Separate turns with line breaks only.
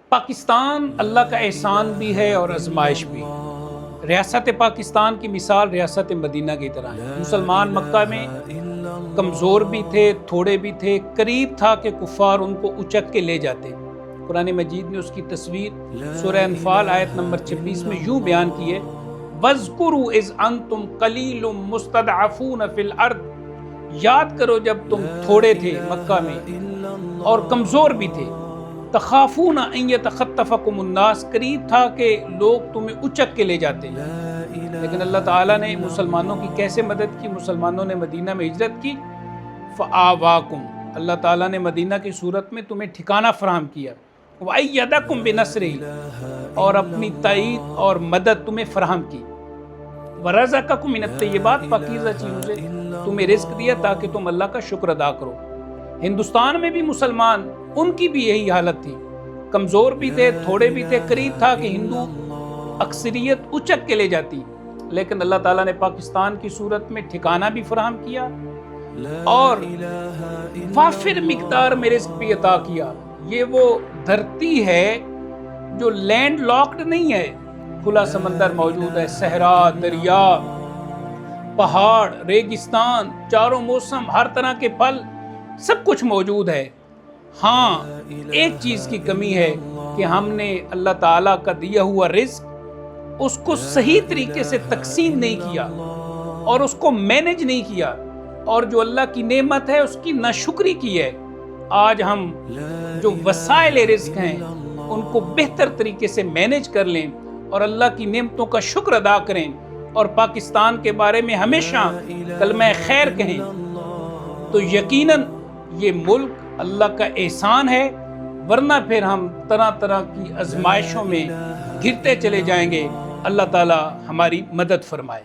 پاکستان اللہ کا احسان بھی ہے اور آزمائش بھی۔ ریاست پاکستان کی مثال ریاست مدینہ کی طرح ہے۔ مسلمان مکہ میں کمزور بھی تھے، تھوڑے بھی تھے، قریب تھا کہ کفار ان کو اچک کے لے جاتے۔ قرآن مجید نے اس کی تصویر سورہ انفال آیت نمبر 26 میں یوں بیان کی ہے، وَاذْكُرُوا إِذْ أَنْتُمْ قَلِيلٌ مُسْتَضْعَفُونَ فِي الْأَرْضِ، یاد کرو جب تم تھوڑے تھے مکہ میں اور کمزور بھی تھے، تخافون ان یتخطفکم الناس، قریب تھا کہ لوگ تمہیں اچک کے لے جاتے، لیکن اللہ تعالیٰ نے مسلمانوں کی کیسے مدد کی؟ مسلمانوں نے مدینہ میں ہجرت کی، فآواکم، اللہ تعالیٰ نے مدینہ کی صورت میں تمہیں ٹھکانہ فراہم کیا، وَأَيَّدَکُم بِنَصْرِهِ، اور اپنی تائید اور مدد تمہیں فراہم کی، وَرَزَقَکُم مِنَ الطَّیِّبَاتِ، پاکیزہ چیزوں سے تمہیں رزق دیا تاکہ تم اللہ کا شکر ادا کرو۔ ہندوستان میں بھی مسلمان، ان کی بھی یہی حالت تھی، کمزور بھی تھے، تھوڑے بھی تھے، قریب تھا کہ ہندو اکثریت اچک کے لے جاتی، لیکن اللہ تعالیٰ نے پاکستان کی صورت میں ٹھکانہ بھی فراہم کیا اور وافر مقدار میں رزق بھی عطا کیا۔ یہ وہ دھرتی ہے جو لینڈ لاکڈ نہیں ہے، کھلا سمندر موجود ہے، صحرا، دریا، پہاڑ، ریگستان، چاروں موسم، ہر طرح کے پھل، سب کچھ موجود ہے۔ ہاں، ایک چیز کی کمی ہے کہ ہم نے اللہ تعالیٰ کا دیا ہوا رزق اس کو صحیح طریقے سے تقسیم نہیں کیا اور اس کو مینج نہیں کیا، اور جو اللہ کی نعمت ہے اس کی ناشکری کی ہے۔ آج ہم جو وسائل رزق ہیں ان کو بہتر طریقے سے مینج کر لیں اور اللہ کی نعمتوں کا شکر ادا کریں اور پاکستان کے بارے میں ہمیشہ کلمہ خیر کہیں، تو یقیناً یہ ملک اللہ کا احسان ہے، ورنہ پھر ہم طرح طرح کی آزمائشوں میں گرتے چلے جائیں گے۔ اللہ تعالی ہماری مدد فرمائے۔